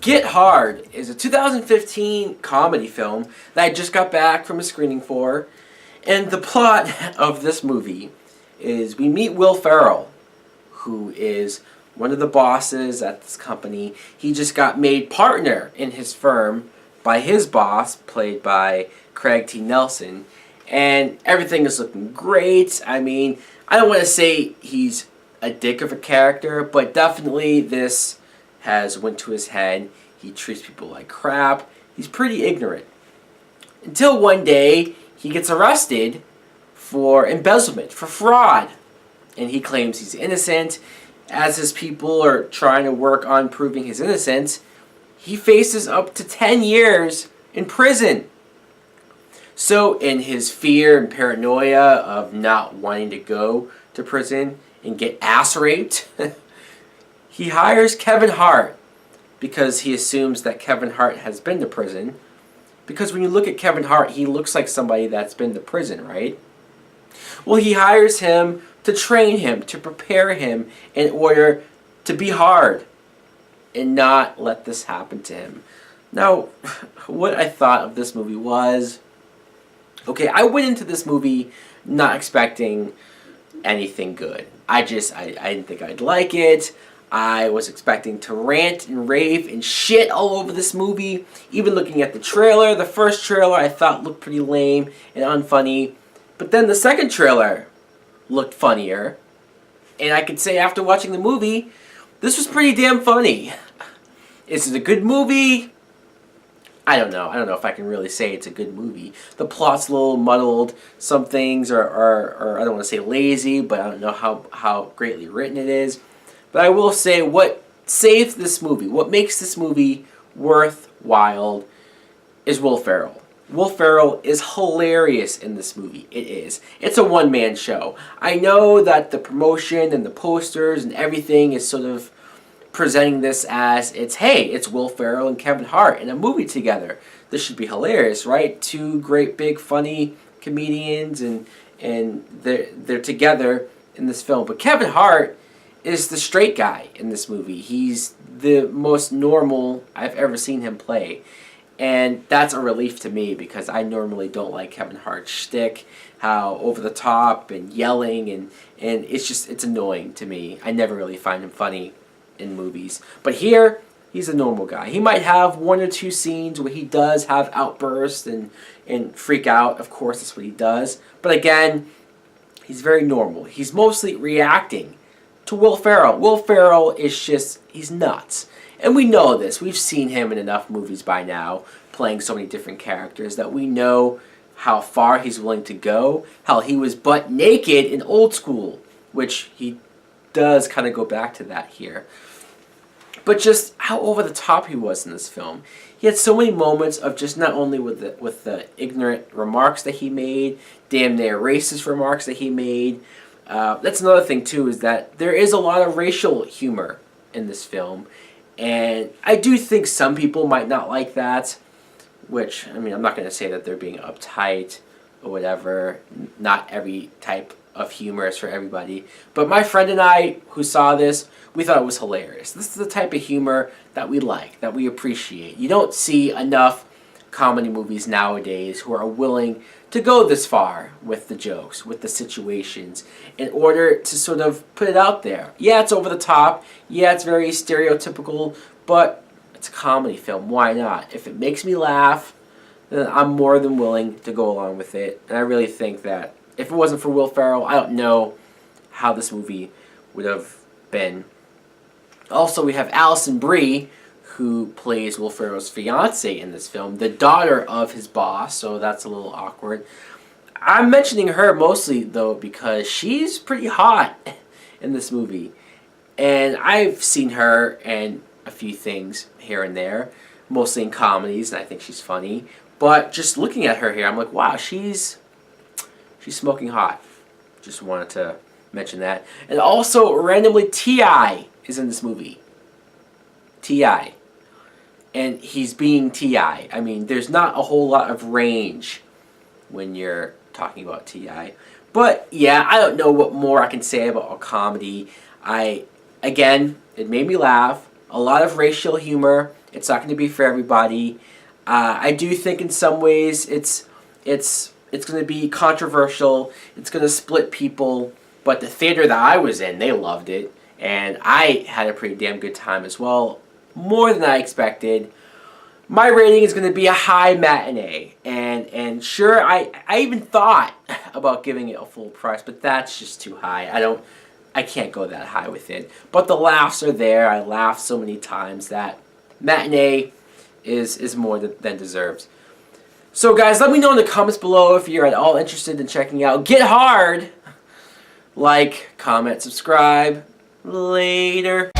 Get Hard is a 2015 comedy film that I just got back from a screening for. And the plot of this movie is we meet Will Ferrell, who is one of the bosses at this company. He just got made partner in his firm by his boss, played by Craig T. Nelson. And everything is looking great. I mean, I don't want to say he's a dick of a character, but definitely this has went to his head. He treats people like crap. He's pretty ignorant. Until one day, he gets arrested for embezzlement, for fraud. And he claims he's innocent. As his people are trying to work on proving his innocence, he faces up to 10 years in prison. So in his fear and paranoia of not wanting to go to prison and get ass raped, he hires Kevin Hart because he assumes that Kevin Hart has been to prison. Because when you look at Kevin Hart, he looks like somebody that's been to prison, right? Well, he hires him to train him, to prepare him in order to be hard and not let this happen to him. Now, what I thought of this movie was, okay, I went into this movie not expecting anything good. I didn't think I'd like it. I was expecting to rant and rave and shit all over this movie. Even looking at the trailer, the first trailer I thought looked pretty lame and unfunny. But then the second trailer looked funnier. And I could say after watching the movie, this was pretty damn funny. Is it a good movie? I don't know. I don't know if I can really say it's a good movie. The plot's a little muddled. Some things are I don't want to say lazy, but I don't know how greatly written it is. But I will say what saves this movie, what makes this movie worthwhile, is Will Ferrell. Will Ferrell is hilarious in this movie. It is. It's a one-man show. I know that the promotion and the posters and everything is sort of presenting this as it's Will Ferrell and Kevin Hart in a movie together. This should be hilarious, right? Two great big funny comedians and they're together in this film. But Kevin Hart is the straight guy in this movie. He's the most normal I've ever seen him play. And that's a relief to me because I normally don't like Kevin Hart's shtick, how over the top and yelling and it's annoying to me. I never really find him funny in movies. But here, he's a normal guy. He might have one or two scenes where he does have outbursts and freak out. Of course, that's what he does. But again, he's very normal. He's mostly reacting to Will Ferrell. Will Ferrell is just, he's nuts. And we know this. We've seen him in enough movies by now, playing so many different characters, that we know how far he's willing to go. Hell, he was butt naked in Old School, which he does kind of go back to that here. But just how over the top he was in this film. He had so many moments of just not only with the ignorant remarks that he made, damn near racist remarks that he made. That's another thing too, is that there is a lot of racial humor in this film. And I do think some people might not like that, which, I mean, I'm not going to say that they're being uptight or whatever. Not every type of humor is for everybody. But my friend and I, who saw this, we thought it was hilarious. This is the type of humor that we like, that we appreciate. You don't see enough comedy movies nowadays who are willing to go this far with the jokes, with the situations, in order to sort of put it out there. Yeah, it's over the top. Yeah, it's very stereotypical, but it's a comedy film. Why not? If it makes me laugh, then I'm more than willing to go along with it. And I really think that if it wasn't for Will Ferrell, I don't know how this movie would have been. Also, we have Allison Brie, who plays Will Ferrell's fiancée in this film, the daughter of his boss, so that's a little awkward. I'm mentioning her mostly, though, because she's pretty hot in this movie. And I've seen her in a few things here and there, mostly in comedies, and I think she's funny. But just looking at her here, I'm like, wow, she's smoking hot. Just wanted to mention that. And also, randomly, T.I. is in this movie. T.I. And he's being T.I. I mean, there's not a whole lot of range when you're talking about T.I. But, yeah, I don't know what more I can say about a comedy. Again, it made me laugh. A lot of racial humor It's not going to be for everybody. I do think in some ways it's going to be controversial. It's going to split people. But the theater that I was in, they loved it. And I had a pretty damn good time as well. More than I expected. My rating is going to be a high matinee. And sure, I even thought about giving it a full price. But that's just too high. I can't go that high with it. But the laughs are there. I laughed so many times that matinee is more than deserves. So guys, let me know in the comments below if you're at all interested in checking out Get Hard. Like, comment, subscribe. Later.